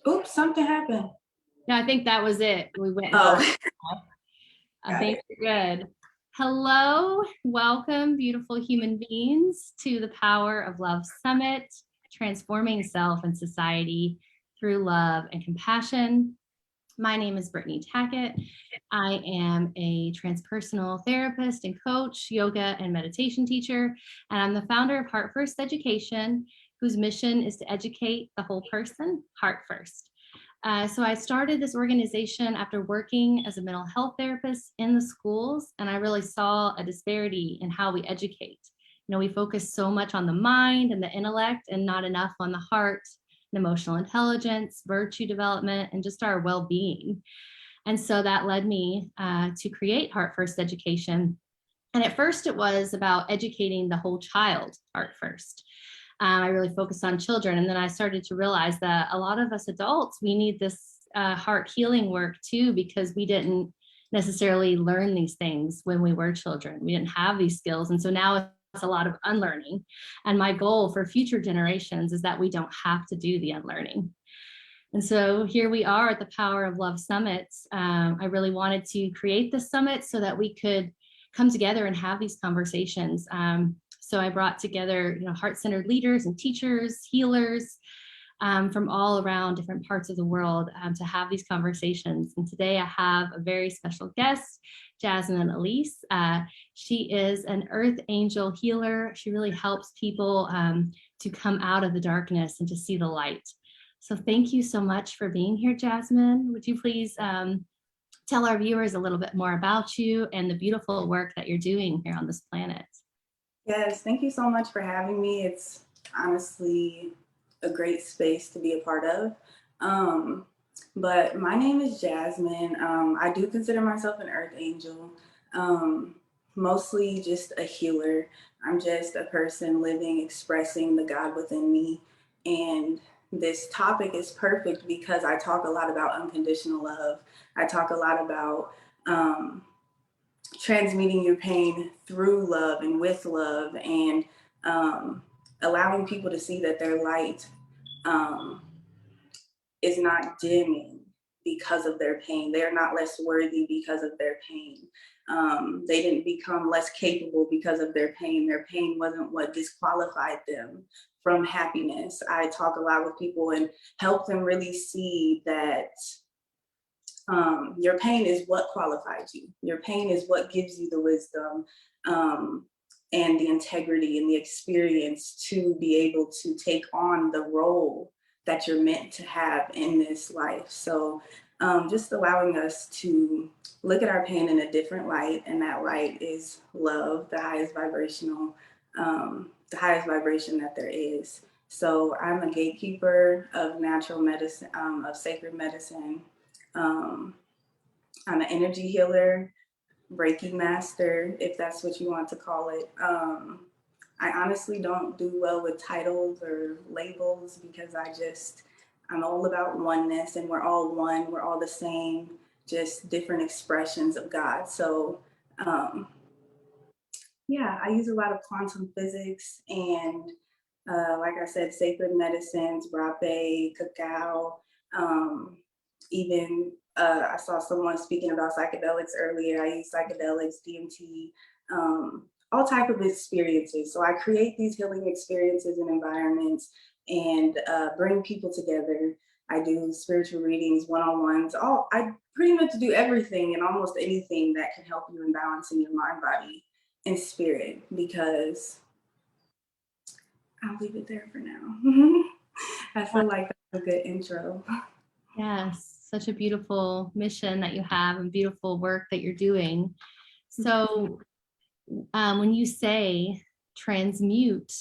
Oops, something happened. No, I think that was it. We went Oh, dark. I got think it. we're good. Hello, welcome, beautiful human beings, to the Power of Love Summit, transforming self and society through love and compassion. My name is Brittany Tackett. I am a transpersonal therapist and coach, yoga and meditation teacher, and I'm the founder of Heart First Education, whose mission is to educate the whole person, heart first. So I started this organization after working as a mental health therapist in the schools, and I really saw a disparity in how we educate. We focus so much on the mind and the intellect and not enough on the heart and emotional intelligence, virtue development, and just our well-being. And so that led me to create Heart First Education. And at first it was about educating the whole child heart first. I really focused on children. And then I started to realize that a lot of us adults, we need this heart healing work too, because we didn't necessarily learn these things when we were children. We didn't have these skills. And so now it's a lot of unlearning. And my goal for future generations is that we don't have to do the unlearning. And so here we are at the Power of Love Summits. I really wanted to create this summit so that we could come together and have these conversations. So I brought together, heart-centered leaders and teachers, healers from all around different parts of the world to have these conversations. And today I have a very special guest, Jasmine Alise. She is an earth angel healer. She really helps people to come out of the darkness and to see the light. So thank you so much for being here, Jasmine. Would you please tell our viewers a little bit more about you and the beautiful work that you're doing here on this planet? Yes, thank you so much for having me. It's honestly a great space to be a part of. But my name is Jasmine. I do consider myself an earth angel, mostly just a healer. I'm just a person living, expressing the God within me. And this topic is perfect because I talk a lot about unconditional love. I talk a lot about um, transmuting your pain through love and with love, and um, allowing people to see that their light um, is not dimming because of their pain. They are not less worthy because of their pain. They didn't become less capable because of their pain. Their pain wasn't what disqualified them from happiness. I talk a lot with people and help them really see that your pain is what qualifies you. Your pain is what gives you the wisdom um, and the integrity and the experience to be able to take on the role that you're meant to have in this life. So just allowing us to look at our pain in a different light, and that light is love, the highest vibration that there is. So I'm a gatekeeper of natural medicine, of sacred medicine. um, I'm an energy healer, Reiki master, if that's what you want to call it. I honestly don't do well with titles or labels because I'm all about oneness, and we're all one, we're all the same, just different expressions of God. So, um, yeah, I use a lot of quantum physics and, like I said, sacred medicines, rape, cacao, um, even I saw someone speaking about psychedelics earlier. I use psychedelics, DMT, all type of experiences. So I create these healing experiences and environments and bring people together. I do spiritual readings, one-on-ones. I pretty much do everything and almost anything that can help you in balancing your mind, body, and spirit, because I'll leave it there for now. I feel like that's a good intro. Yes, such a beautiful mission that you have and beautiful work that you're doing. So when you say transmute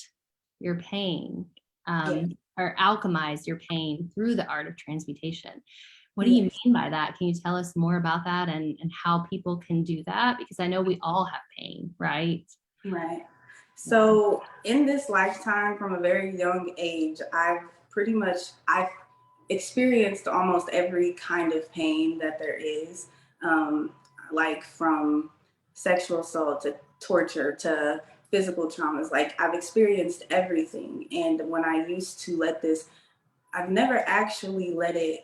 your pain Yeah. or alchemize your pain through the art of transmutation, what do you Yes. mean by that? Can you tell us more about that and how people can do that? Because I know we all have pain, right? Right. Yeah. So in this lifetime, from a very young age, I've experienced almost every kind of pain that there is, um, like from sexual assault to torture to physical traumas. Like I've experienced everything, and when I used to let this I've never actually let it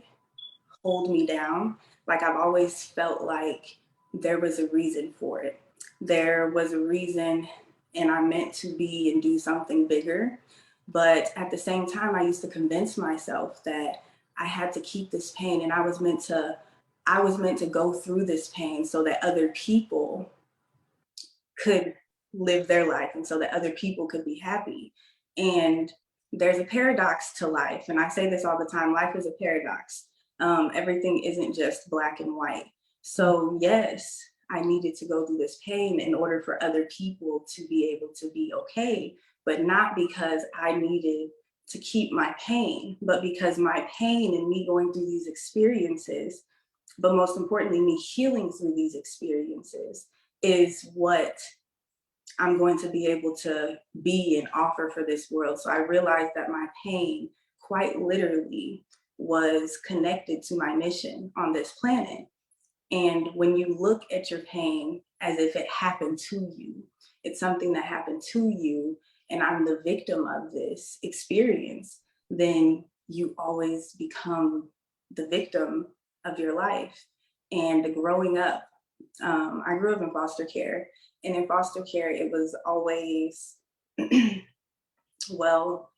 hold me down. Like I've always felt like there was a reason for it. There was a reason, and I meant to be and do something bigger. But at the same time, I used to convince myself that I had to keep this pain, and I was meant to go through this pain so that other people could live their life and so that other people could be happy. And there's a paradox to life. And I say this all the time, life is a paradox. Everything isn't just black and white. So, yes, I needed to go through this pain in order for other people to be able to be okay, but not because I needed to keep my pain, but because my pain and me going through these experiences, but most importantly, me healing through these experiences is what I'm going to be able to be and offer for this world. So I realized that my pain quite literally was connected to my mission on this planet. And when you look at your pain as if it happened to you, it's something that happened to you, and I'm the victim of this experience, then you always become the victim of your life. And growing up, I grew up in foster care, and in foster care, it was always, well,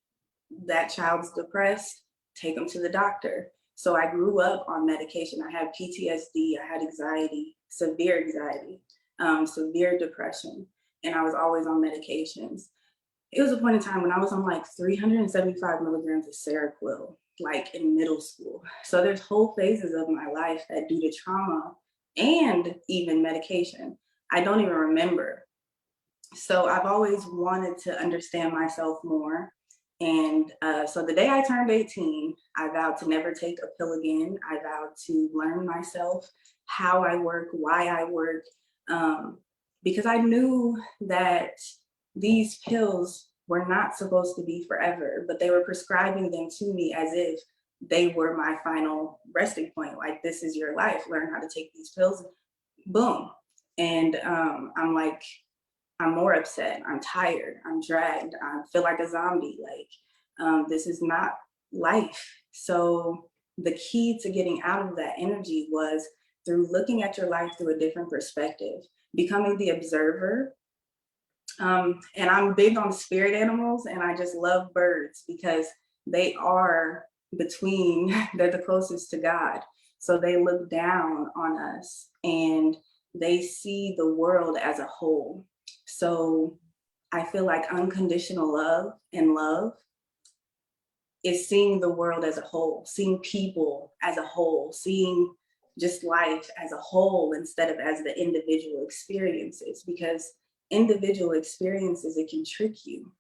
that child's depressed, take them to the doctor. So I grew up on medication. I had PTSD, I had anxiety, severe depression, and I was always on medications. It was a point in time when I was on like 375 milligrams of Seroquel, like in middle school. So there's whole phases of my life that due to trauma and even medication, I don't even remember. So I've always wanted to understand myself more. And so the day I turned 18, I vowed to never take a pill again. I vowed to learn myself, how I work, why I work, um, because I knew that these pills were not supposed to be forever, but they were prescribing them to me as if they were my final resting point. Like, this is your life, learn how to take these pills, boom. And I'm like, I'm more upset. I'm tired. I'm dragged. I feel like a zombie. Like, this is not life. So, the key to getting out of that energy was through looking at your life through a different perspective, becoming the observer. And I'm big on spirit animals, and I just love birds because they are they're the closest to God. So they look down on us and they see the world as a whole. So I feel like unconditional love and love is seeing the world as a whole, seeing people as a whole, seeing just life as a whole instead of as the individual experiences, because individual experiences, it can trick you.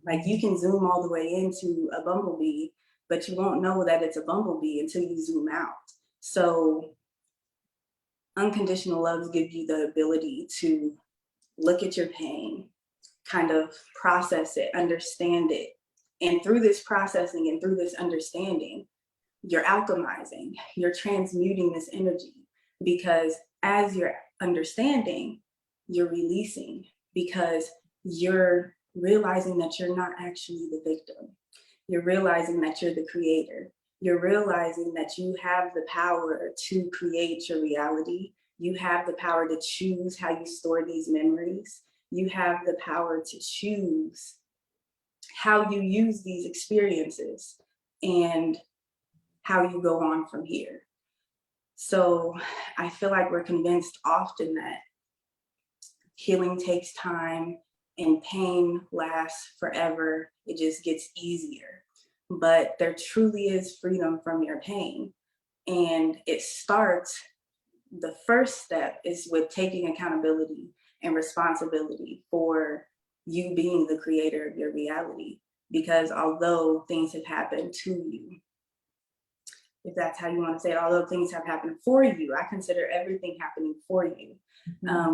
Like, you can zoom all the way into a bumblebee, but you won't know that it's a bumblebee until you zoom out. So unconditional loves give you the ability to look at your pain, kind of process it, understand it. And through this processing and through this understanding, you're alchemizing, you're transmuting this energy, because as you're understanding, you're releasing, because you're realizing that you're not actually the victim. You're realizing that you're the creator. You're realizing that you have the power to create your reality. You have the power to choose how you store these memories. You have the power to choose how you use these experiences and how you go on from here. So I feel like we're convinced often that healing takes time and pain lasts forever. It just gets easier. But there truly is freedom from your pain. And it starts, the first step is with taking accountability and responsibility for you being the creator of your reality. Because although things have happened to you, if that's how you want to say it, although things have happened for you, I consider everything happening for you.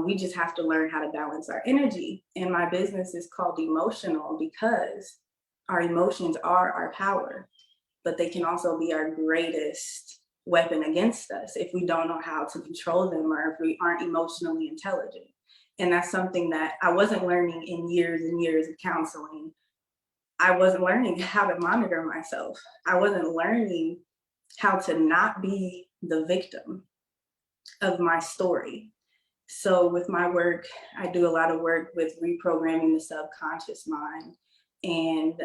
We just have to learn how to balance our energy. And my business is called Emotional because our emotions are our power, but they can also be our greatest weapon against us if we don't know how to control them or if we aren't emotionally intelligent. And that's something that I wasn't learning in years and years of counseling. I wasn't learning how to monitor myself. I wasn't learning how to not be the victim of my story. So with my work, I do a lot of work with reprogramming the subconscious mind and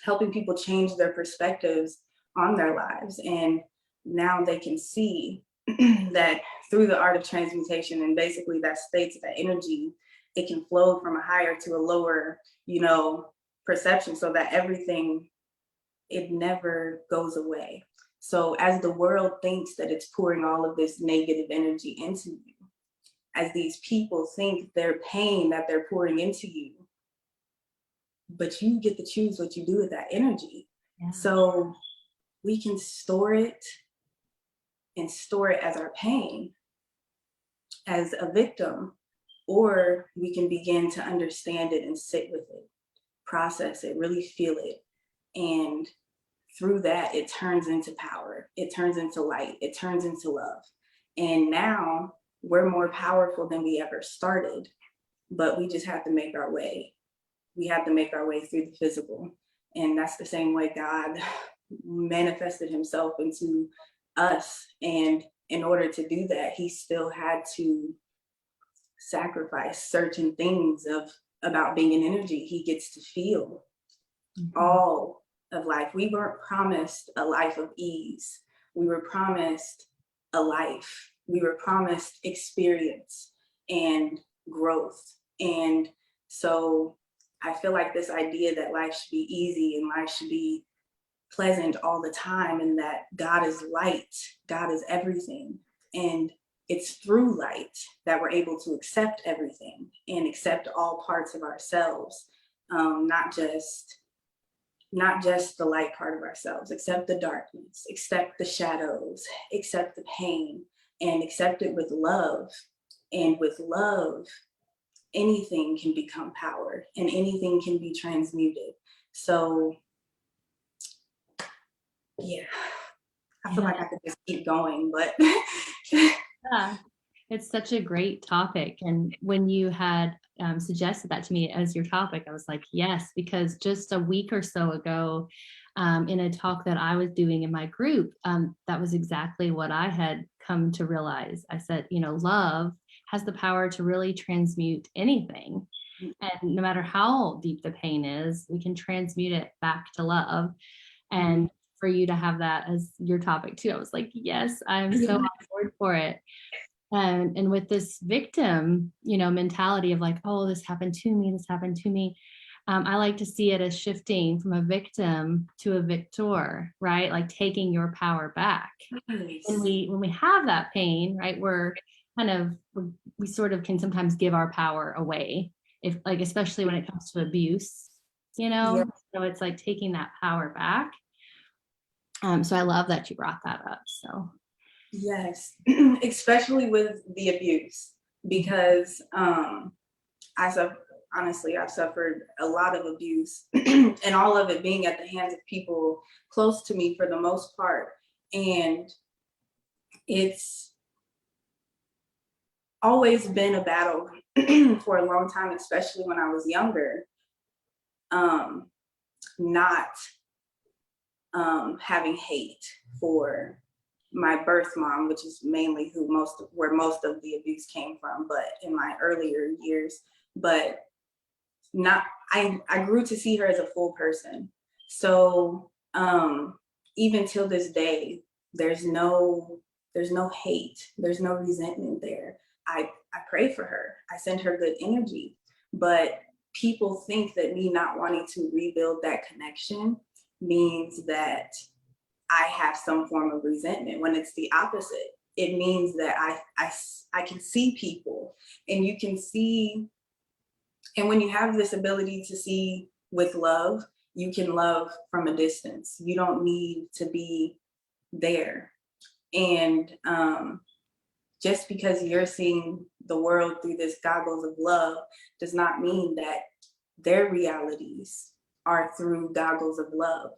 helping people change their perspectives on their lives. And now they can see that through the art of transmutation, and basically that states that energy, it can flow from a higher to a lower, perception, so that everything, it never goes away. So as the world thinks that it's pouring all of this negative energy into you, as these people think their pain that they're pouring into you, but you get to choose what you do with that energy. Yeah. So we can store it as our pain, as a victim, or we can begin to understand it and sit with it, process it, really feel it. And through that, it turns into power, it turns into light, it turns into love. And now we're more powerful than we ever started, but we just have to make our way. We have to make our way through the physical. And that's the same way God manifested himself into us. And in order to do that, he still had to sacrifice certain things about being an energy. He gets to feel all of life. We weren't promised a life of ease. We were promised a life. We were promised experience and growth. And so I feel like this idea that life should be easy and life should be pleasant all the time, and that God is light, God is everything. And it's through light that we're able to accept everything and accept all parts of ourselves, not just the light part of ourselves, accept the darkness, accept the shadows, accept the pain, and accept it with love. And with love, anything can become power and anything can be transmuted. So yeah, I feel like I could just keep going, but yeah, it's such a great topic. And when you had suggested that to me as your topic, I was like, yes, because just a week or so ago, in a talk that I was doing in my group, that was exactly what I had come to realize. I said, love has the power to really transmute anything. And no matter how deep the pain is, we can transmute it back to love. And for you to have that as your topic too, I was like, yes, I'm so on board for it. And with this victim, mentality of like, oh, this happened to me. I like to see it as shifting from a victim to a victor, right? Like taking your power back. Nice. When we have that pain, right, we sort of can sometimes give our power away, if like, especially when it comes to abuse, Yeah. So it's like taking that power back. So I love that you brought that up. So yes, especially with the abuse, because I've suffered a lot of abuse and all of it being at the hands of people close to me for the most part. And it's always been a battle for a long time, especially when I was younger, not having hate for my birth mom, which is mainly where most of the abuse came from, but in my earlier years, but I grew to see her as a full person. So even till this day, there's no hate, there's no resentment there. I pray for her, I send her good energy, but people think that me not wanting to rebuild that connection means that I have some form of resentment, when it's the opposite. It means that I can see people, and you can see, and when you have this ability to see with love, you can love from a distance. You don't need to be there. And just because you're seeing the world through this goggles of love does not mean that their realities are through goggles of love.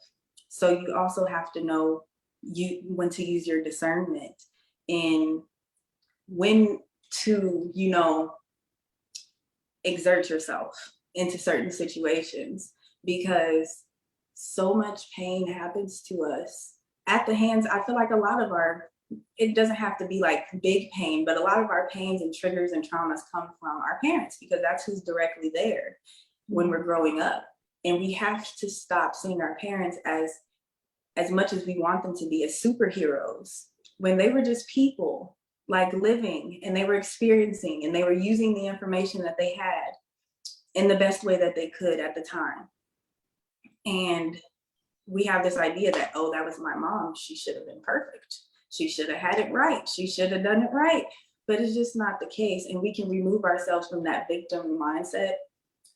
So you also have to know when to use your discernment and when to, exert yourself into certain situations. because so much pain happens to us at the hands. I feel like a lot of it doesn't have to be like big pain, but a lot of our pains and triggers and traumas come from our parents, because that's who's directly there when we're growing up. And we have to stop seeing our parents as much as we want them to be, as superheroes, when they were just people, like living, and they were experiencing, and they were using the information that they had in the best way that they could at the time. And we have this idea that, oh, that was my mom, she should have been perfect, she should have had it right, she should have done it right. But it's just not the case. And we can remove ourselves from that victim mindset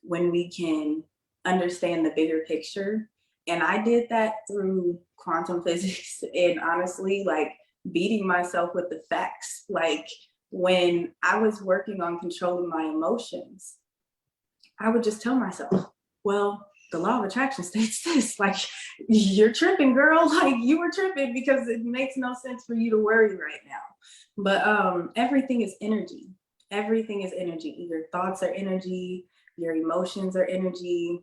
when we can understand the bigger picture. And I did that through quantum physics and honestly, like, beating myself with the facts. Like, when I was working on controlling my emotions, I would just tell myself, well, the law of attraction states this. Like, you're tripping, girl. Like, you were tripping, because it makes no sense for you to worry right now. But everything is energy. Everything is energy. Your thoughts are energy. Your emotions are energy.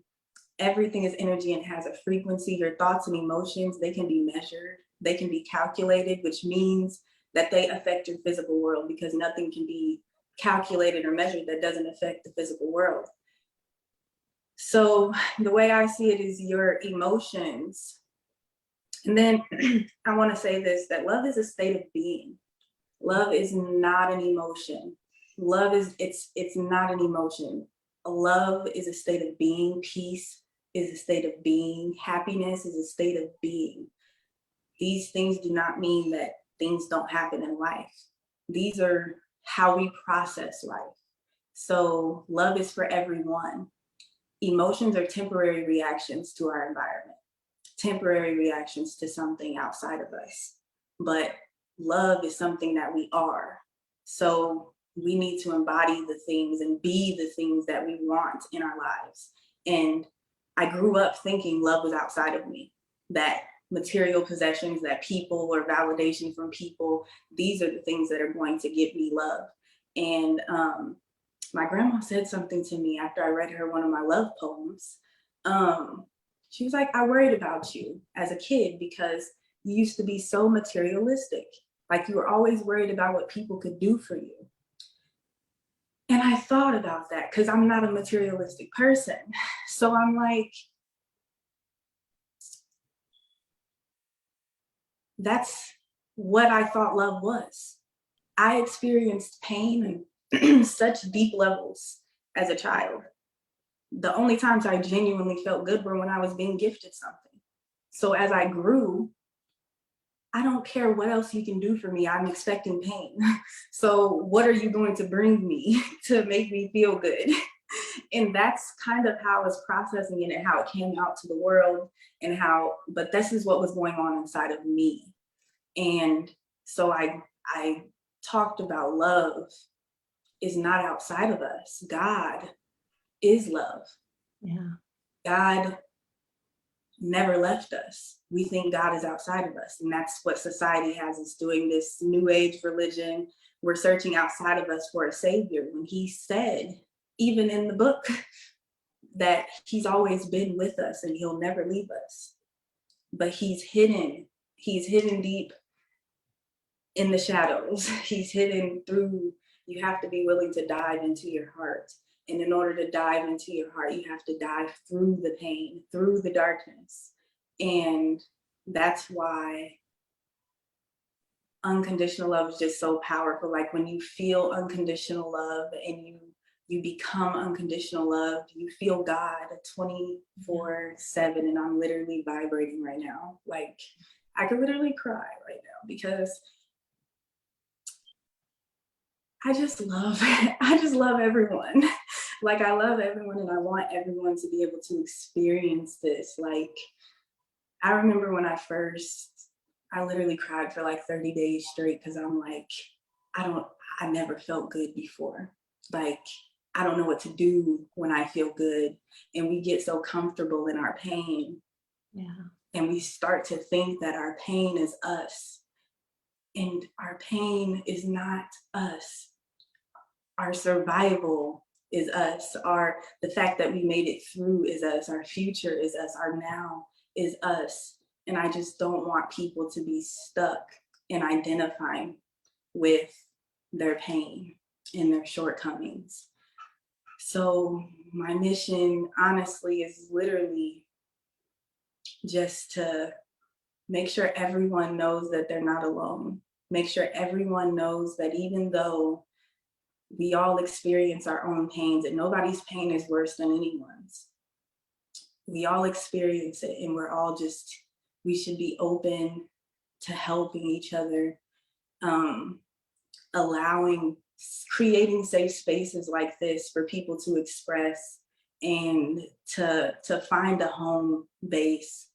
Everything is energy and has a frequency. Your thoughts and emotions, they can be measured. They can be calculated, which means that they affect your physical world, because nothing can be calculated or measured that doesn't affect the physical world. So the way I see it is your emotions. And then I want to say this, that love is a state of being. Love is not an emotion. Love is, it's not an emotion. Love is a state of being. Peace is a state of being. Happiness is a state of being. These things do not mean that things don't happen in life. These are how we process life. So love is for everyone. Emotions are temporary reactions to our environment, temporary reactions to something outside of us. But love is something that we are. So we need to embody the things and be the things that we want in our lives. And I grew up thinking love was outside of me, that material possessions, that people, or validation from people, these are the things that are going to give me love. And my grandma said something to me after I read her one of my love poems. She was like, I worried about you as a kid because you used to be so materialistic. Like, you were always worried about what people could do for you. And I thought about that because I'm not a materialistic person. So I'm like, that's what I thought love was. I experienced pain in such deep levels as a child. The only times I genuinely felt good were when I was being gifted something. So as I grew, I don't care what else you can do for me. I'm expecting pain. So what are you going to bring me to make me feel good? And that's kind of how I was processing it and how it came out to the world, and how, but this is what was going on inside of me. And so I talked about love is not outside of us. God is love. Yeah. God never left us. We think God is outside of us. And that's what society has us doing, this new age religion. We're searching outside of us for a savior, when he said, even in the book, that he's always been with us and he'll never leave us. But he's hidden deep in the shadows. He's hidden through, you have to be willing to dive into your heart. And in order to dive into your heart, you have to dive through the pain, through the darkness. And that's why unconditional love is just so powerful. Like, when you feel unconditional love and you become unconditional love, you feel God 24/7. And I'm literally vibrating right now. Like, I could literally cry right now because I just love everyone. Like, I love everyone and I want everyone to be able to experience this. Like, I remember when I literally cried for like 30 days straight because I'm like, I never felt good before. Like, I don't know what to do when I feel good. And we get so comfortable in our pain. Yeah. And we start to think that our pain is us. And our pain is not us. Our survival is us. The fact that we made it through is us. Our future is us. Our now is us. And I just don't want people to be stuck in identifying with their pain and their shortcomings. So my mission, honestly, is literally just to make sure everyone knows that they're not alone. Make sure everyone knows that even though we all experience our own pains and nobody's pain is worse than anyone's, we all experience it, and we should be open to helping each other, um, creating safe spaces like this for people to express and to find a home base,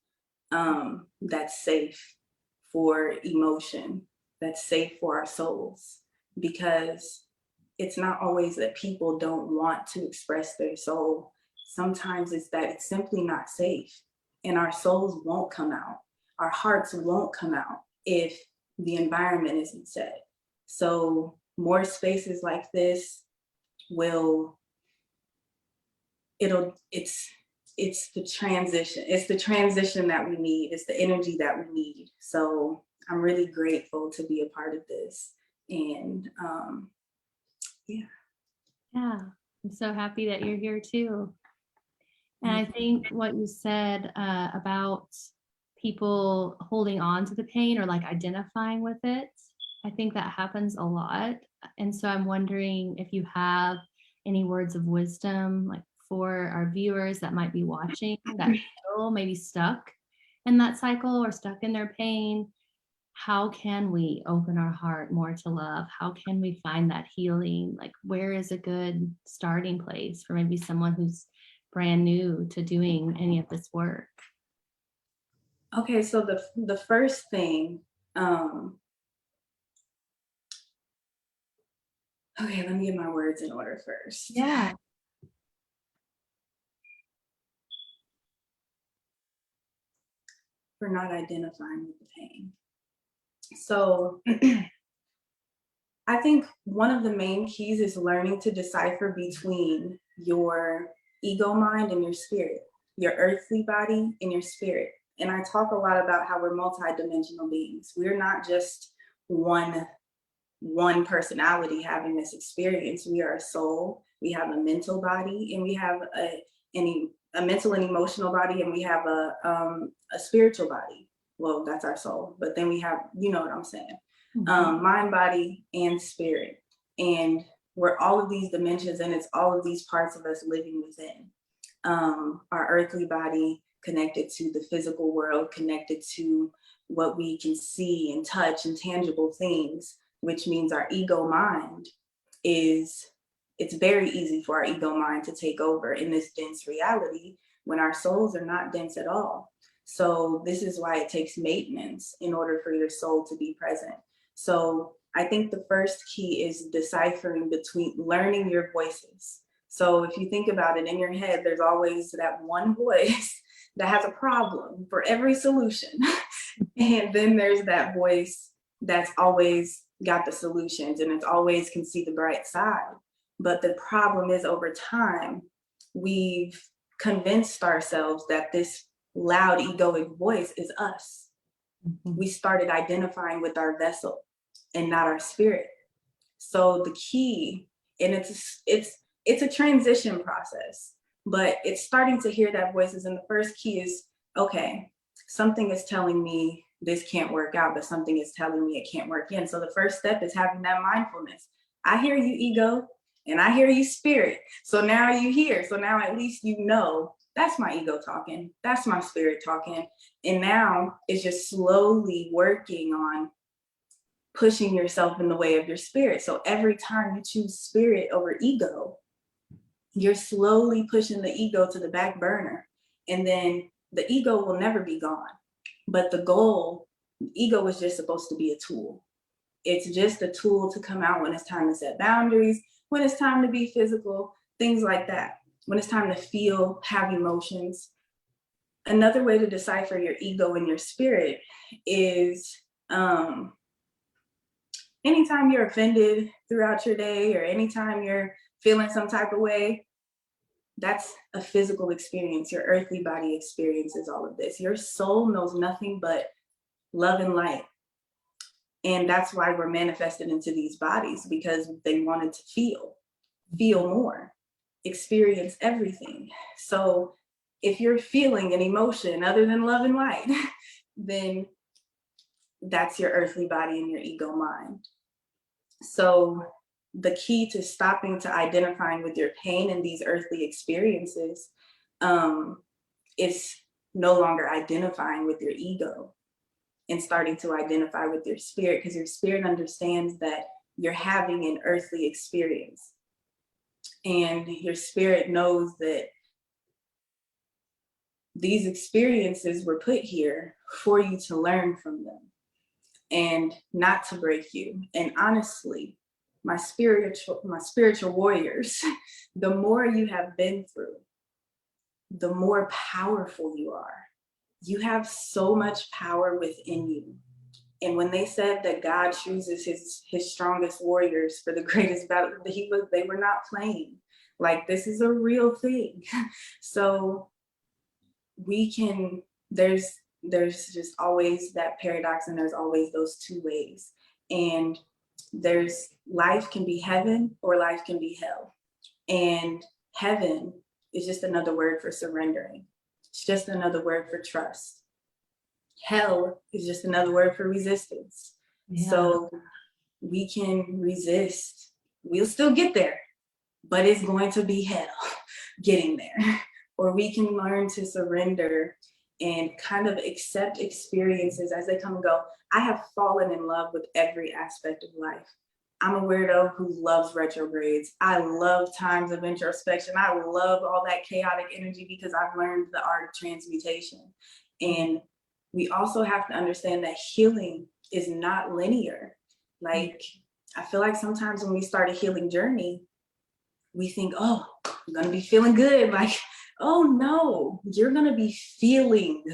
that's safe for emotion, that's safe for our souls. Because it's not always that people don't want to express their soul. Sometimes it's that it's simply not safe, and our souls won't come out. Our hearts won't come out if the environment isn't set. So more spaces like this will, it's the transition. It's the transition that we need. It's the energy that we need. So I'm really grateful to be a part of this. And yeah. Yeah, I'm so happy that you're here too. And I think what you said about people holding on to the pain or like identifying with it, I think that happens a lot. And so I'm wondering if you have any words of wisdom, like for our viewers that might be watching that feel maybe stuck in that cycle or stuck in their pain. How can we open our heart more to love? How can we find that healing? Like, where is a good starting place for maybe someone who's brand new to doing any of this work? Okay, so the first thing, okay, let me get my words in order first. Yeah. For not identifying with the pain. So I think one of the main keys is learning to decipher between your ego mind and your spirit, your earthly body and your spirit. And I talk a lot about how we're multidimensional beings. We're not just one personality having this experience. We are a soul, we have a mental body, and we have a mental and emotional body, and we have a spiritual body. Well, that's our soul, but then we have, you know what I'm saying, mind, body, and spirit. And we're all of these dimensions, and it's all of these parts of us living within. Our earthly body connected to the physical world, connected to what we can see and touch and tangible things, which means our ego mind it's very easy for our ego mind to take over in this dense reality when our souls are not dense at all. So this is why it takes maintenance in order for your soul to be present. So I think the first key is deciphering between learning your voices. So if you think about it in your head, there's always that one voice that has a problem for every solution. And then there's that voice that's always got the solutions and it's always can see the bright side. But the problem is over time, we've convinced ourselves that this loud egoic voice is us. Mm-hmm. We started identifying with our vessel and not our spirit. So the key, and it's a transition process, but it's starting to hear that voices. And the first key is, okay, something is telling me this can't work out, but something is telling me it can't work in. So the first step is having that mindfulness. I hear you, ego, and I hear you, spirit. So now you hear. So now at least you know that's my ego talking. That's my spirit talking. And now it's just slowly working on pushing yourself in the way of your spirit. So every time you choose spirit over ego, you're slowly pushing the ego to the back burner. And then the ego will never be gone. But the goal, ego is just supposed to be a tool. It's just a tool to come out when it's time to set boundaries, when it's time to be physical, things like that. When it's time to feel, have emotions. Another way to decipher your ego and your spirit is anytime you're offended throughout your day, or anytime you're feeling some type of way, that's a physical experience. Your earthly body experiences all of this. Your soul knows nothing but love and light. And that's why we're manifested into these bodies, because they wanted to feel more, experience everything. So if you're feeling an emotion other than love and light, then that's your earthly body and your ego mind. So the key to stopping to identifying with your pain and these earthly experiences is no longer identifying with your ego and starting to identify with your spirit, because your spirit understands that you're having an earthly experience. And your spirit knows that these experiences were put here for you to learn from them and not to break you. And honestly, my spiritual warriors, the more you have been through, the more powerful you are. You have so much power within you. And when they said that God chooses his strongest warriors for the greatest battle, they were not playing. Like, this is a real thing. So there's just always that paradox, and there's always those two ways. And there's life can be heaven or life can be hell. And heaven is just another word for surrendering. It's just another word for trust. Hell is just another word for resistance. Yeah. So we can resist. We'll still get there, but it's going to be hell getting there. Or we can learn to surrender and kind of accept experiences as they come and go. I have fallen in love with every aspect of life. I'm a weirdo who loves retrogrades. I love times of introspection. I love all that chaotic energy because I've learned the art of transmutation. And we also have to understand that healing is not linear. Like, I feel like sometimes when we start a healing journey, we think, oh, I'm gonna be feeling good. Like, oh no, you're gonna be feeling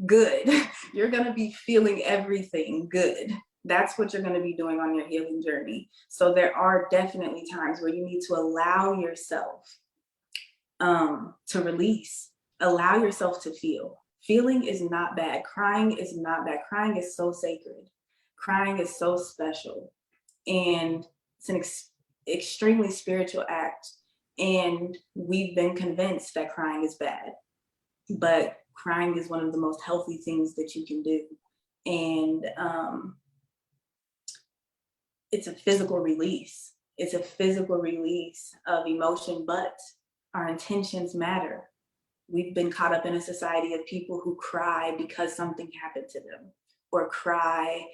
good. You're gonna be feeling everything good. That's what you're gonna be doing on your healing journey. So there are definitely times where you need to allow yourself to release, allow yourself to feel. Feeling is not bad. Crying is not bad. Crying is so sacred. Crying is so special. And it's an extremely spiritual act. And we've been convinced that crying is bad. But crying is one of the most healthy things that you can do. And it's a physical release. It's a physical release of emotion, but our intentions matter. We've been caught up in a society of people who cry because something happened to them, or cry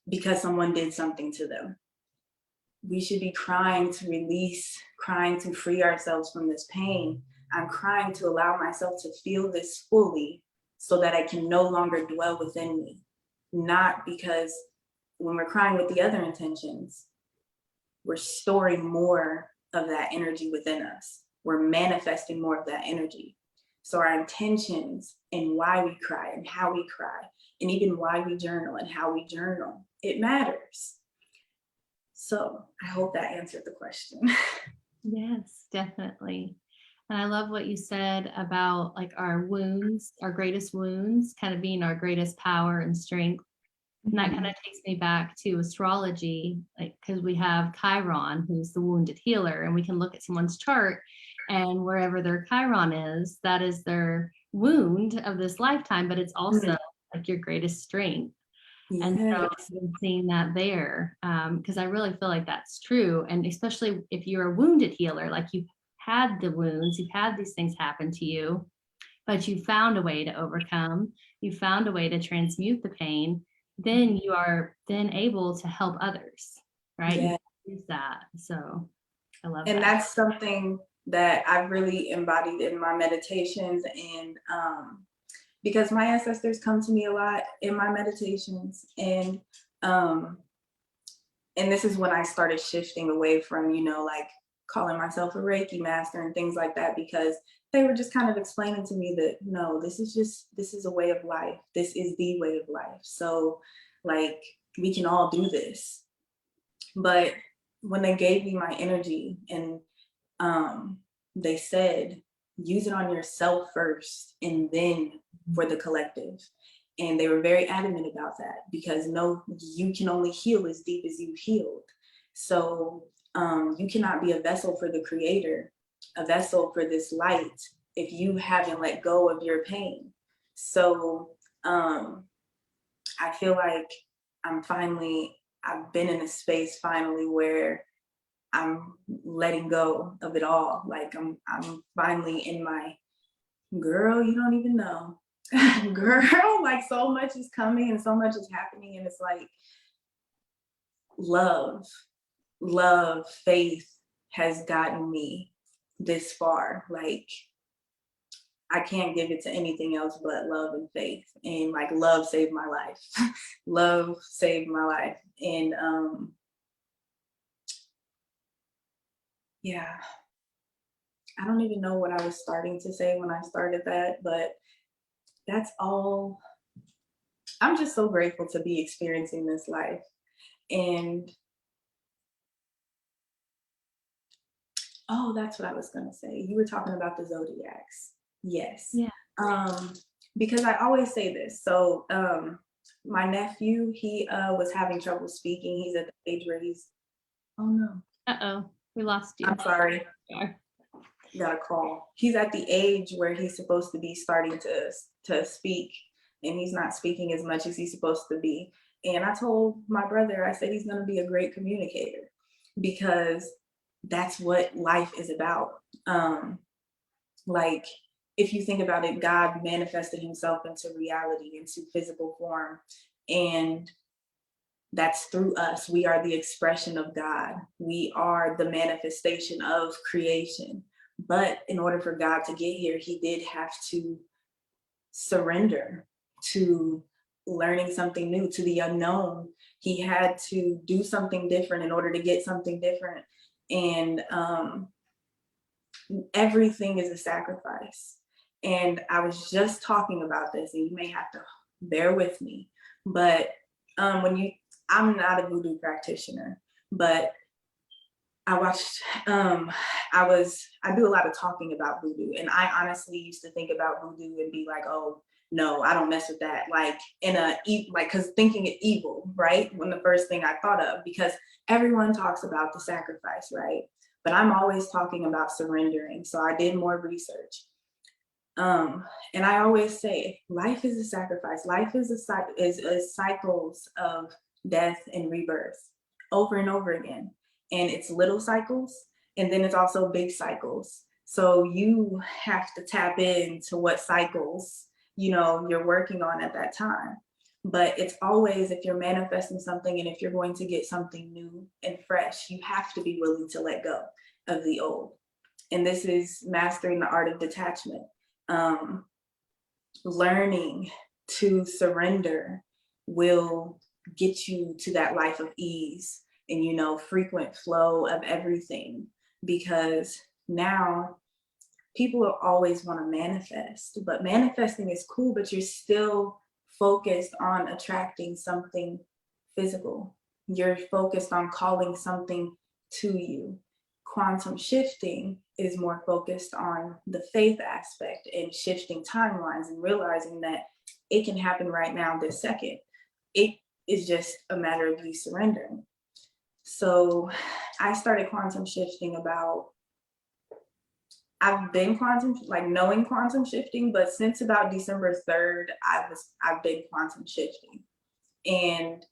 because someone did something to them. We should be crying to release, crying to free ourselves from this pain. I'm crying to allow myself to feel this fully so that I can no longer dwell within me. Not because when we're crying with the other intentions, we're storing more of that energy within us. We're manifesting more of that energy. So our intentions and why we cry and how we cry, and even why we journal and how we journal, it matters. So I hope that answered the question. Yes, definitely. And I love what you said about like our wounds, our greatest wounds, kind of being our greatest power and strength. And that kind of takes me back to astrology, like, because we have Chiron, who's the wounded healer, and we can look at someone's chart, and wherever their Chiron is, that is their wound of this lifetime, but it's also like your greatest strength. Yes. And so I've been seeing that there, because I really feel like that's true. And especially if you're a wounded healer, like you've had the wounds, you've had these things happen to you, but you found a way to overcome, you found a way to transmute the pain, then you are then able to help others, right? Yeah. You use that. So I love that. And that's something that I've really embodied in my meditations, and because my ancestors come to me a lot in my meditations, and this is when I started shifting away from, like calling myself a Reiki master and things like that, because they were just kind of explaining to me that, no, this is a way of life. This is the way of life. So like, we can all do this. But when they gave me my energy and they said, use it on yourself first and then for the collective. And they were very adamant about that because no, you can only heal as deep as you've healed. So you cannot be a vessel for the creator, a vessel for this light, if you haven't let go of your pain. So I feel like I've been in a space finally where I'm letting go of it all. Like I'm finally in my girl, you don't even know. Girl, like so much is coming and so much is happening. And it's like love, faith has gotten me this far. Like I can't give it to anything else but love and faith. And like love saved my life. Love saved my life. And yeah, I don't even know what I was starting to say when I started that, but that's all. I'm just so grateful to be experiencing this life. And oh, that's what I was going to say. You were talking about the zodiacs. Yes. Yeah. Um, because I always say this. So, my nephew, he was having trouble speaking. He's at the age where he's, oh no. Uh-oh, we lost you. I'm sorry. Yeah. Got a call. He's at the age where he's supposed to be starting to speak, and he's not speaking as much as he's supposed to be. And I told my brother, I said he's going to be a great communicator because that's what life is about. Like if you think about it, God manifested himself into reality, into physical form, and that's through us. We are the expression of God. We are the manifestation of creation. But in order for God to get here, he did have to surrender to learning something new, to the unknown. He had to do something different in order to get something different. And everything is a sacrifice. And I was just talking about this, and you may have to bear with me. But I'm not a voodoo practitioner, but I watched, I do a lot of talking about voodoo, and I honestly used to think about voodoo and be like, oh, no, I don't mess with that. Like cause thinking it evil, right? When the first thing I thought of, because everyone talks about the sacrifice, right? But I'm always talking about surrendering. So I did more research. And I always say, life is a sacrifice. Life is a cycles of death and rebirth over and over again. And it's little cycles, and then it's also big cycles. So you have to tap into what cycles, you're working on at that time. But it's always, if you're manifesting something and if you're going to get something new and fresh, you have to be willing to let go of the old. And this is mastering the art of detachment. Learning to surrender will get you to that life of ease and frequent flow of everything, because now people will always want to manifest, but manifesting is cool, but you're still focused on attracting something physical. You're focused on calling something to you. Quantum shifting is more focused on the faith aspect and shifting timelines and realizing that it can happen right now, this second. It is just a matter of you surrendering. So I started quantum shifting I've been knowing quantum shifting, but since about December 3rd, I've been quantum shifting. And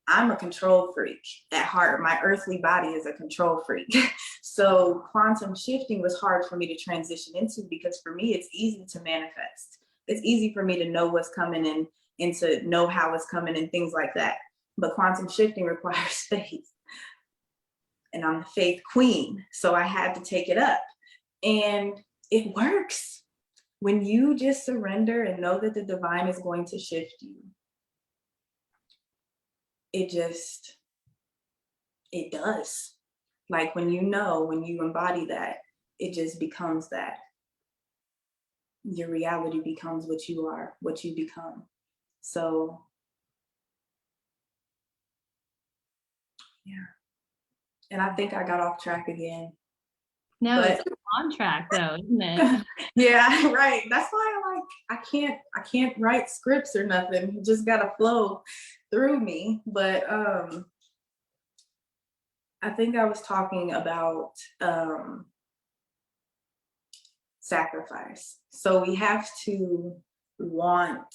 I'm a control freak at heart. My earthly body is a control freak. So quantum shifting was hard for me to transition into, because for me, it's easy to manifest. It's easy for me to know what's coming and to know how it's coming and things like that. But quantum shifting requires faith. And I'm the faith queen. So I had to take it up. And it works. When you just surrender and know that the divine is going to shift you, it does. Like when you embody that, it just becomes that. Your reality becomes what you are, what you become. So, yeah. And I think I got off track again. No, But it's on track though, isn't it? yeah, right. That's why I can't write scripts or nothing. You just gotta flow through me. But I think I was talking about sacrifice. So we have to want,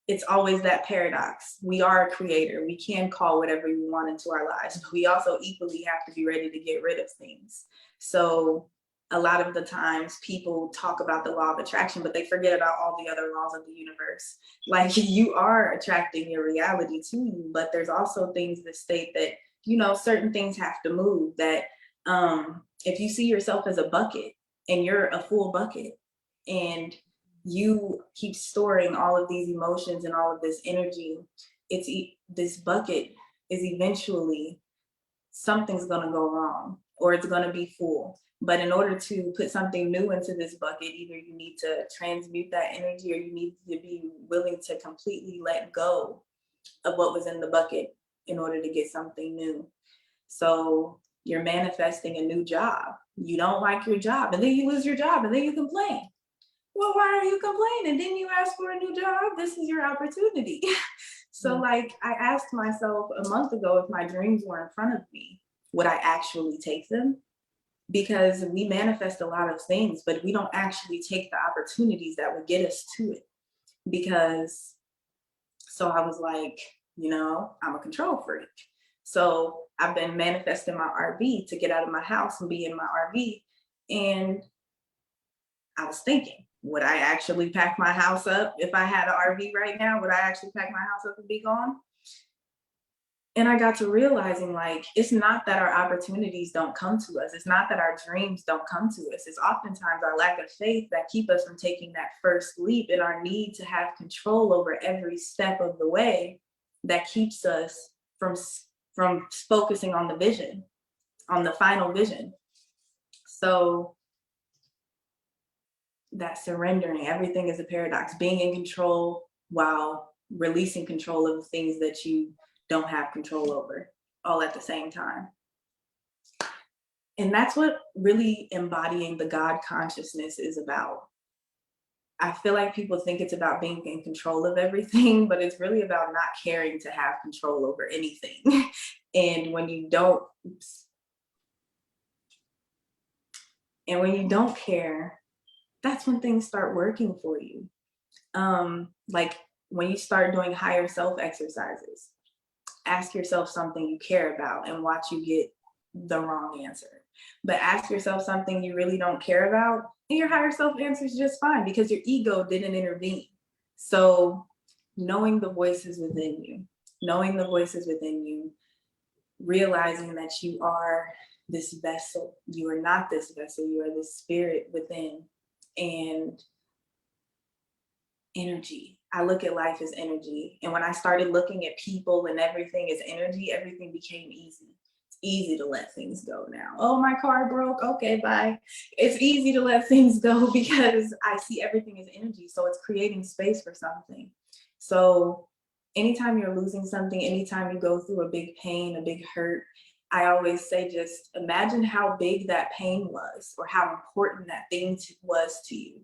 it's always that paradox. We are a creator. We can call whatever we want into our lives, but we also equally have to be ready to get rid of things. So a lot of the times people talk about the law of attraction, but they forget about all the other laws of the universe. Like you are attracting your reality to you, but there's also things that state that, you know, certain things have to move. That if you see yourself as a bucket and you're a full bucket, and you keep storing all of these emotions and all of this energy, this bucket is eventually, something's going to go wrong, or it's going to be full. But in order to put something new into this bucket, either you need to transmute that energy, or you need to be willing to completely let go of what was in the bucket in order to get something new. So you're manifesting a new job. You don't like your job, and then you lose your job, and then you complain. Well, why are you complaining? Didn't you ask for a new job? This is your opportunity. So like I asked myself a month ago, if my dreams were in front of me, would I actually take them? Because we manifest a lot of things, but we don't actually take the opportunities that would get us to it. Because, so I was like, you know, I'm a control freak. So I've been manifesting my RV to get out of my house and be in my RV. And I was thinking, would I actually pack my house up if I had an RV right now? Would I actually pack my house up and be gone? And I got to realizing, like, it's not that our opportunities don't come to us. It's not that our dreams don't come to us. It's oftentimes our lack of faith that keep us from taking that first leap, and our need to have control over every step of the way that keeps us from focusing on the vision, on the final vision. So that surrendering, everything is a paradox, being in control while releasing control of the things that you don't have control over, all at the same time. And that's what really embodying the God consciousness is about. I feel like people think it's about being in control of everything, but it's really about not caring to have control over anything. And when you don't, oops, and when you don't care, that's when things start working for you. Like when you start doing higher self exercises, ask yourself something you care about and watch you get the wrong answer. But ask yourself something you really don't care about, and your higher self answers just fine because your ego didn't intervene. So knowing the voices within you, realizing that you are this vessel, you are not this vessel, you are this spirit within. And energy. I look at life as energy. And when I started looking at people and everything as energy, everything became easy. It's easy to let things go now. Oh, my car broke. Okay, bye. It's easy to let things go because I see everything as energy. So it's creating space for something. So anytime you're losing something, anytime you go through a big pain, a big hurt, I always say, just imagine how big that pain was, or how important that thing was to you.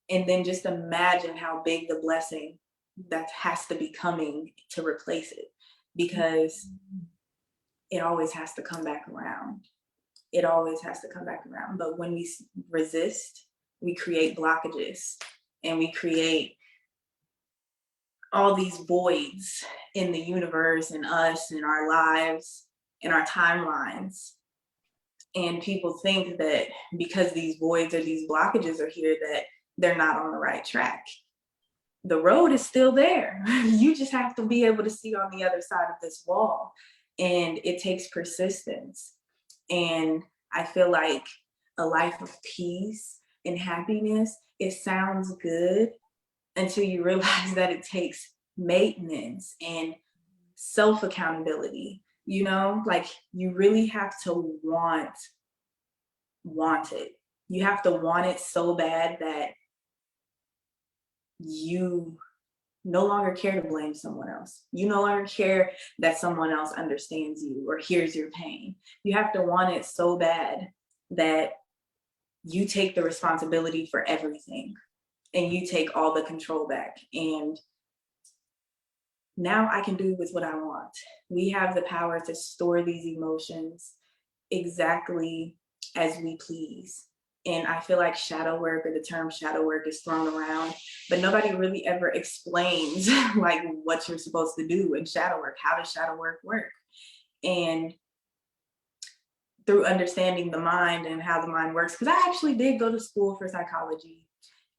And then just imagine how big the blessing that has to be coming to replace it, because it always has to come back around. It always has to come back around. But when we resist, we create blockages, and we create all these voids in the universe and us and our lives and our timelines. And people think that because these voids or these blockages are here, that they're not on the right track. The road is still there. You just have to be able to see on the other side of this wall. And it takes persistence. And I feel like a life of peace and happiness, it sounds good until you realize that it takes maintenance and self accountability. You know, like you really have to want it. You have to want it so bad that you no longer care to blame someone else. You no longer care that someone else understands you or hears your pain. You have to want it so bad that you take the responsibility for everything and you take all the control back. And now I can do with what I want. We have the power to store these emotions exactly as we please. And I feel like shadow work, or the term shadow work, is thrown around, but nobody really ever explains like what you're supposed to do in shadow work. How does shadow work work? And through understanding the mind and how the mind works, because I actually did go to school for psychology,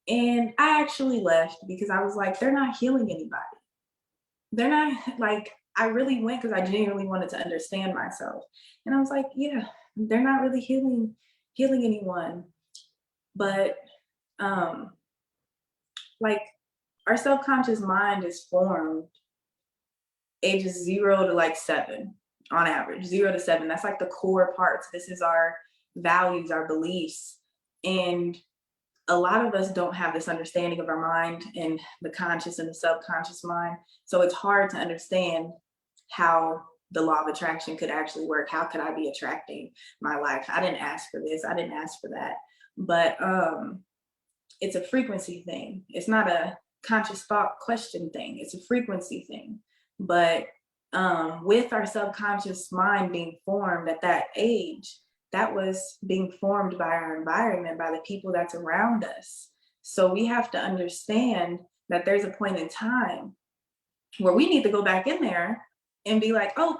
and I actually left because I was like, they're not healing anybody. They're not, like, I really went because I genuinely wanted to understand myself. And I was like, yeah, they're not really healing anyone. But um like, our subconscious mind is formed ages 0 to like 7 on average, 0 to 7. That's like the core parts. This is our values, our beliefs. And a lot of us don't have this understanding of our mind and the conscious and the subconscious mind. So it's hard to understand how the law of attraction could actually work. How could I be attracting my life? I didn't ask for this. I didn't ask for that. But it's a frequency thing. It's not a conscious thought question thing. It's a frequency thing. But with our subconscious mind being formed at that age, that was being formed by our environment, by the people that's around us. So we have to understand that there's a point in time where we need to go back in there and be like, oh,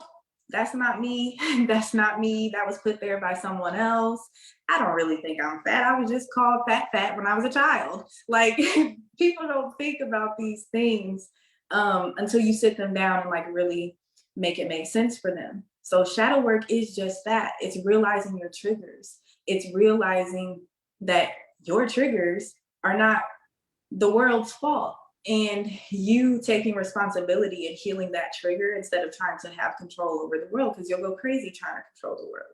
that's not me. That's not me. That was put there by someone else. I don't really think I'm fat. I was just called fat when I was a child. Like, people don't think about these things until you sit them down and like really make it make sense for them. So shadow work is just that. It's realizing your triggers. It's realizing that your triggers are not the world's fault, and you taking responsibility and healing that trigger instead of trying to have control over the world, because you'll go crazy trying to control the world.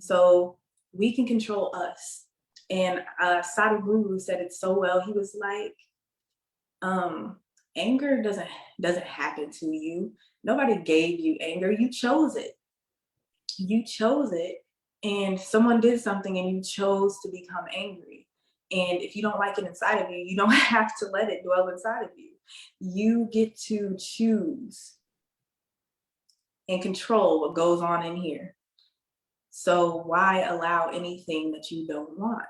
So we can control us. And Sadhguru said it so well. He was like, anger doesn't happen to you. Nobody gave you anger. You chose it. You chose it. And someone did something and you chose to become angry. And if you don't like it inside of you, you don't have to let it dwell inside of you. You get to choose and control what goes on in here. So why allow anything that you don't want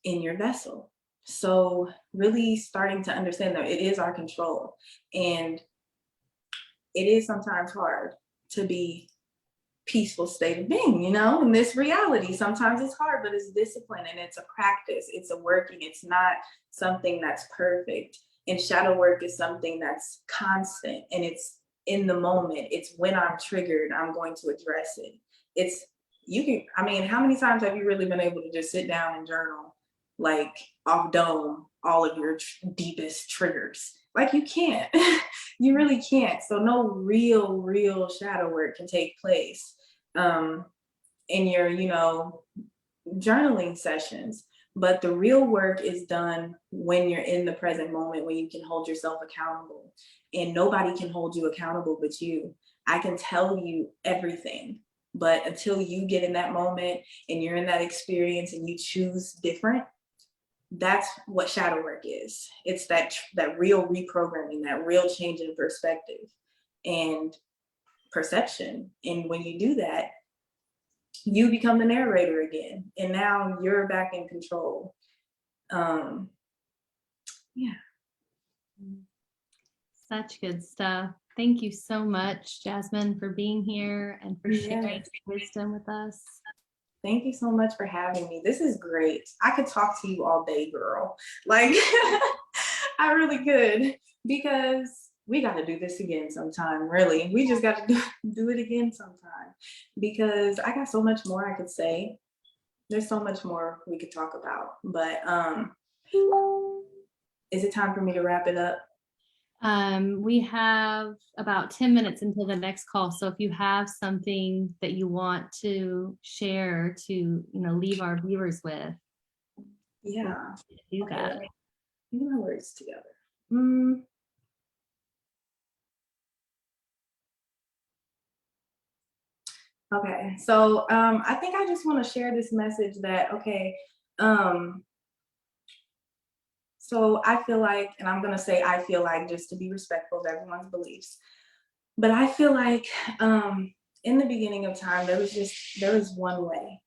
in your vessel? So really starting to understand that it is our control. And it is sometimes hard to be peaceful state of being, in this reality. Sometimes it's hard, but it's discipline and it's a practice. It's a working. It's not something that's perfect. And shadow work is something that's constant and it's in the moment. It's when I'm triggered, I'm going to address it. How many times have you really been able to just sit down and journal, like off dome, all of your deepest triggers? Like, you can't. You really can't. So no real shadow work can take place in your, journaling sessions. But the real work is done when you're in the present moment, when you can hold yourself accountable. And nobody can hold you accountable but you. I can tell you everything, but until you get in that moment and you're in that experience and you choose different, that's what shadow work is. It's that real reprogramming, that real change in perspective and perception. And when you do that, you become the narrator again, and now you're back in control. Yeah. Such good stuff. Thank you so much, Jasmine, for being here and for sharing wisdom with us. Thank you so much for having me. This is great. I could talk to you all day, girl. Like, I really could, because we got to do this again sometime. Really, we just got to do it again sometime, because I got so much more I could say. There's so much more we could talk about, but is it time for me to wrap it up? We have about 10 minutes until the next call. So if you have something that you want to share to, leave our viewers with. Yeah. Do that. Get my words together. Mm, okay, so I think I just want to share this message that, okay, um, so I feel like, and I'm going to say I feel like just to be respectful of everyone's beliefs, but I feel like in the beginning of time, there was one way,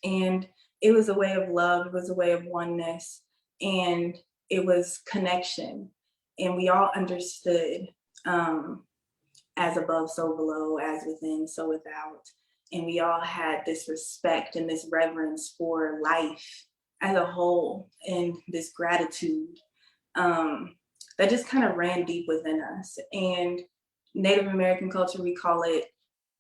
and it was a way of love, it was a way of oneness, and it was connection. And we all understood um, as above, so below, as within, so without. And we all had this respect and this reverence for life as a whole, and this gratitude um, that just kind of ran deep within us. And Native American culture, we call it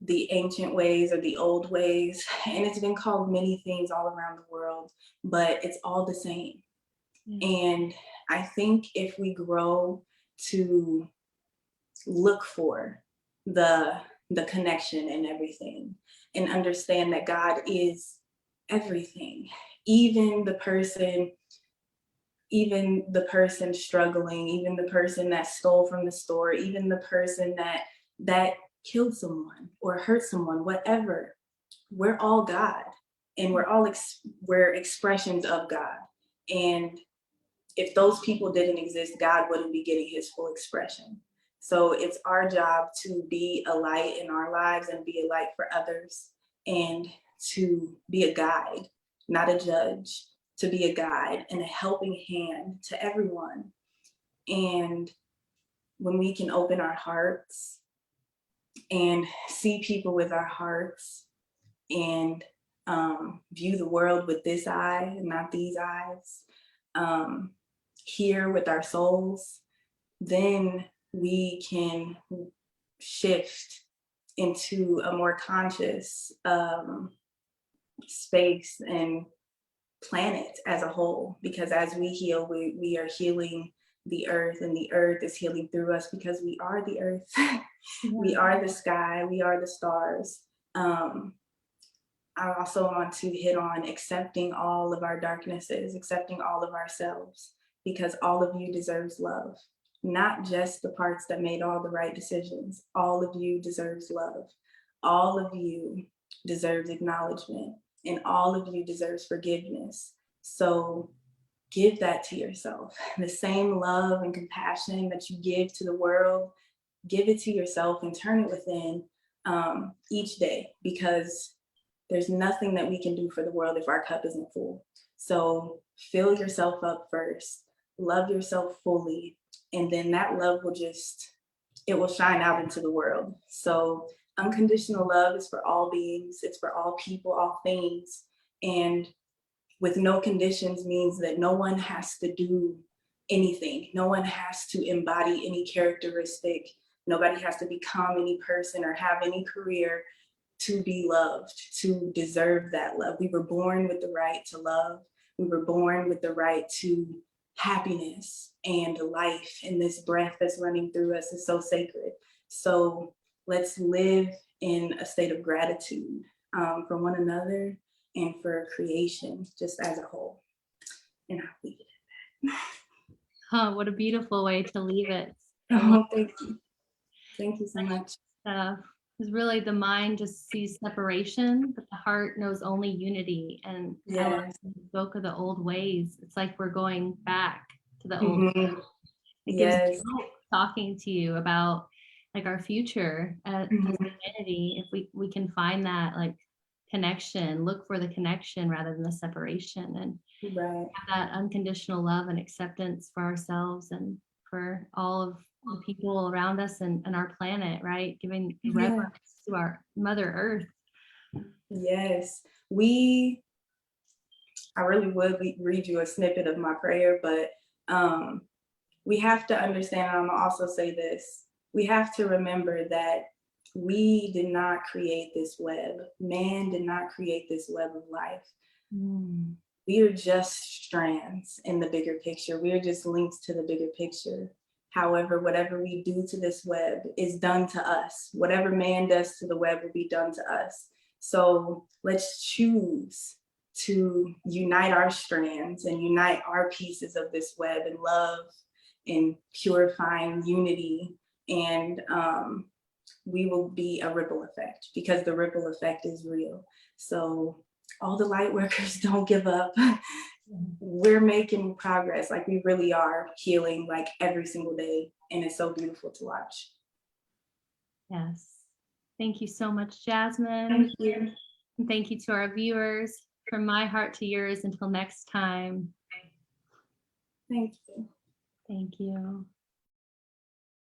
the ancient ways or the old ways. And it's been called many things all around the world, but it's all the same. And I think if we grow to look for the the connection and everything, and understand that God is everything, even the person even the person struggling, even the person that stole from the store, even the person that killed someone or hurt someone, whatever. We're all God, and we're expressions of God. And if those people didn't exist, God wouldn't be getting his full expression. So it's our job to be a light in our lives and be a light for others, and to be a guide, not a judge, to be a guide and a helping hand to everyone. And when we can open our hearts and see people with our hearts, and view the world with this eye and not these eyes, um, hear with our souls, then we can shift into a more conscious space and planet as a whole. Because as we heal, we are healing the earth, and the earth is healing through us, because we are the earth. We are the sky, we are the stars. Um, I also want to hit on accepting all of our darknesses, accepting all of ourselves, because all of you deserves love. Not just the parts that made all the right decisions. All of you deserves love. All of you deserves acknowledgement, and all of you deserves forgiveness. So give that to yourself. The same love and compassion that you give to the world, give it to yourself and turn it within each day, because there's nothing that we can do for the world if our cup isn't full. So fill yourself up first, love yourself fully, and then that love will it will shine out into the world. So unconditional love is for all beings, it's for all people, all things. And with no conditions means that no one has to do anything. No one has to embody any characteristic. Nobody has to become any person or have any career to be loved, to deserve that love. We were born with the right to love. We were born with the right to happiness and life. And this breath that's running through us is so sacred. So let's live in a state of gratitude for one another and for creation just as a whole. And I'll leave it at that. Oh, what a beautiful way to leave it. Oh, thank you. Thank you so much. Because really the mind just sees separation, but the heart knows only unity. And I love Yes. the book of the old ways. It's like we're going back to the old. Mm-hmm. It gives Yes. me hope talking to you about like our future as Mm-hmm. humanity. If we can find that like connection, look for the connection rather than the separation, and Right. have that unconditional love and acceptance for ourselves and for all of the people around us and our planet, right? Giving reverence Yeah. to our Mother Earth. Yes. I really would read you a snippet of my prayer, but um, we have to understand, and I'm gonna also say this, we have to remember that we did not create this web. Man did not create this web of life. Mm. We are just strands in the bigger picture. We are just links to the bigger picture. However, whatever we do to this web is done to us. Whatever man does to the web will be done to us. So let's choose to unite our strands and unite our pieces of this web in love in purifying unity, and we will be a ripple effect, because the ripple effect is real. So all the light workers, don't give up. We're making progress. Like, we really are healing, like, every single day, and it's so beautiful to watch. Yes. Thank you so much, Jasmine. Thank you. And thank you to our viewers. From my heart to yours, until next time. Thank you. Thank you.